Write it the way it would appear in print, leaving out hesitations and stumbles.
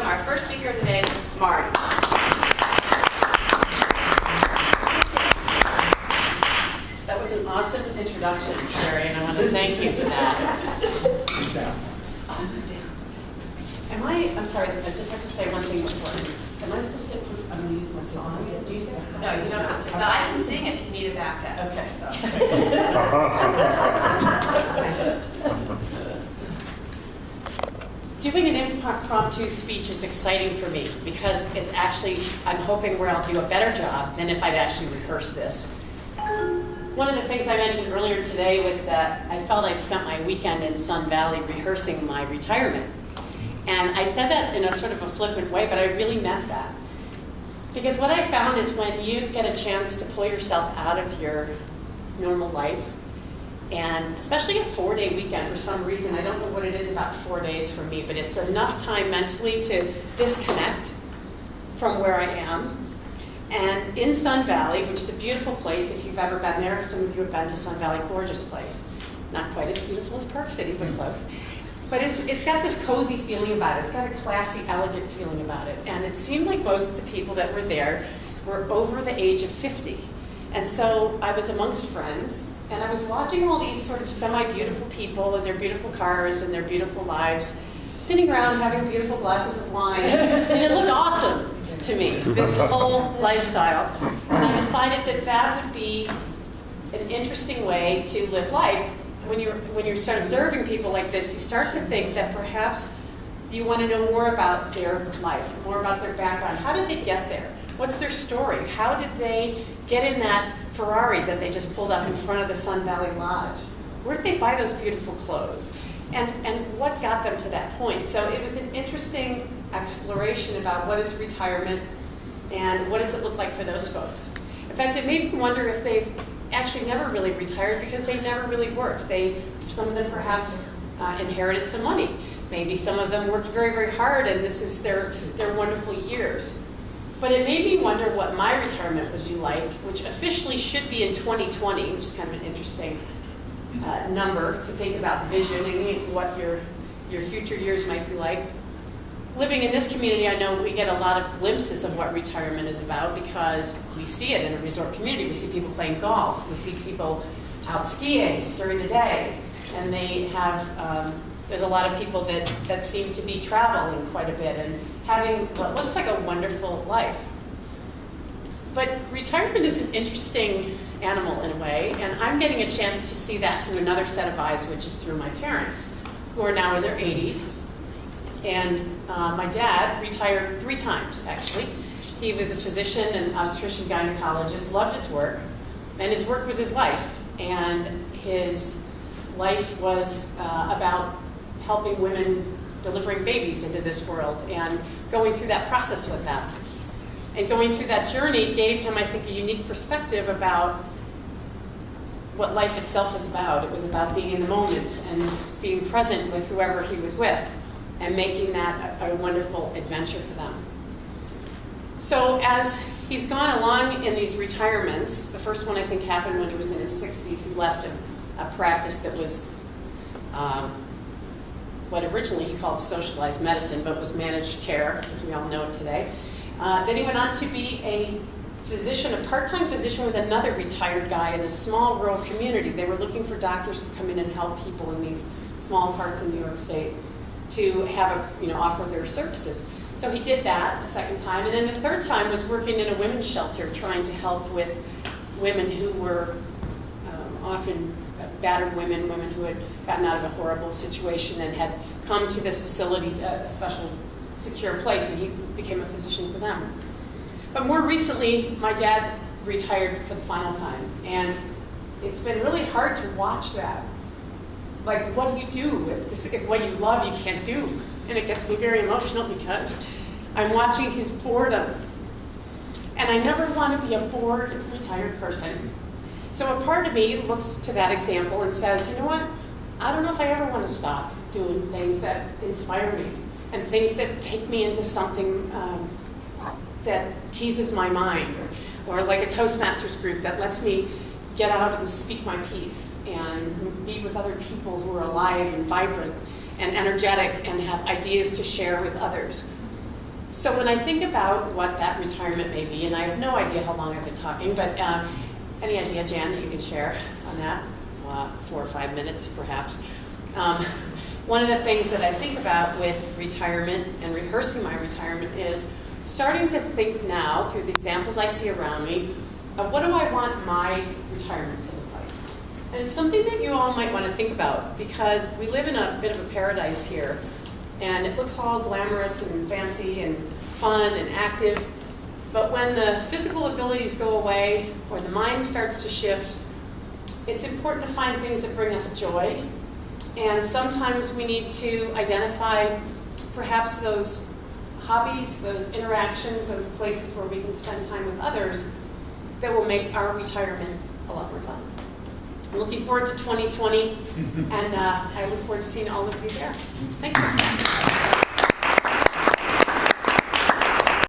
our first speaker today, Marty. That was an awesome introduction, Sherry, and I want to thank you for that. I'm sorry, I just have to say one thing before. Am I supposed to, I'm going to use my song? Do you say? No, you don't have to. But I can sing if you need a backup. Okay. So. Doing an impromptu speech is exciting for me because it's actually, I'm hoping where I'll do a better job than if I'd actually rehearsed this. One of the things I mentioned earlier today was that I felt I'd spent my weekend in Sun Valley rehearsing my retirement. And I said that in a sort of a flippant way, but I really meant that. Because what I found is when you get a chance to pull yourself out of your normal life, and especially a 4-day weekend for some reason, I don't know what it is about 4 days for me, but it's enough time mentally to disconnect from where I am. And in Sun Valley, which is a beautiful place, if you've ever been there, some of you have been to Sun Valley, gorgeous place. Not quite as beautiful as Park City, but close. But it's got this cozy feeling about it. It's got a classy, elegant feeling about it. And it seemed like most of the people that were there were over the age of 50. And so I was amongst friends, and I was watching all these sort of semi-beautiful people in their beautiful cars and their beautiful lives, sitting around having beautiful glasses of wine. And it looked awesome to me, this whole lifestyle. And I decided that that would be an interesting way to live life. When you start observing people like this, you start to think that perhaps you want to know more about their life, more about their background. How did they get there? What's their story? How did they get in that Ferrari that they just pulled up in front of the Sun Valley Lodge? Where did they buy those beautiful clothes? And what got them to that point? So it was an interesting exploration about what is retirement and what does it look like for those folks. In fact, it made me wonder if they've actually never really retired because they never really worked. Some of them perhaps inherited some money. Maybe some of them worked very, very hard and this is their wonderful years. But it made me wonder what my retirement would be like, which officially should be in 2020, which is kind of an interesting number to think about visioning what your future years might be like. Living in this community, I know we get a lot of glimpses of what retirement is about because we see it in a resort community. We see people playing golf. We see people out skiing during the day. And they have, there's a lot of people that seem to be traveling quite a bit and having what looks like a wonderful life. But retirement is an interesting animal in a way, and I'm getting a chance to see that through another set of eyes, which is through my parents, who are now in their 80s. And my dad retired 3 times, actually. He was a physician and obstetrician gynecologist, loved his work, and his work was his life. And his life was about helping women delivering babies into this world and going through that process with them. And going through that journey gave him, I think, a unique perspective about what life itself is about. It was about being in the moment and being present with whoever he was with, and making that a wonderful adventure for them. So as he's gone along in these retirements, the first one I think happened when he was in his 60s. He left a practice that was what originally he called socialized medicine, but was managed care, as we all know it today. Then he went on to be a physician, a part-time physician with another retired guy in a small rural community. They were looking for doctors to come in and help people in these small parts of New York State to have offer their services. So he did that a second time, and then the third time was working in a women's shelter, trying to help with women who were often battered women who had gotten out of a horrible situation and had come to this facility, a special secure place, and he became a physician for them. But more recently, my dad retired for the final time, and it's been really hard to watch that. Like, what do you do with this? If what you love you can't do? And it gets me very emotional because I'm watching his boredom. And I never want to be a bored, retired person. So a part of me looks to that example and says, you know what? I don't know if I ever want to stop doing things that inspire me and things that take me into something that teases my mind, or like a Toastmasters group that lets me get out and speak my piece and be with other people who are alive and vibrant and energetic and have ideas to share with others. So when I think about what that retirement may be, and I have no idea how long I've been talking, but any idea, Jan, that you can share on that? 4 or 5 minutes, perhaps. One of the things that I think about with retirement and rehearsing my retirement is starting to think now, through the examples I see around me, of what do I want my retirement to look like. And it's something that you all might want to think about, because we live in a bit of a paradise here, and it looks all glamorous and fancy and fun and active, but when the physical abilities go away or the mind starts to shift, it's important to find things that bring us joy. And sometimes we need to identify perhaps those hobbies, those interactions, those places where we can spend time with others that will make our retirement a lot more fun. I'm looking forward to 2020, and I look forward to seeing all of you there. Thank you.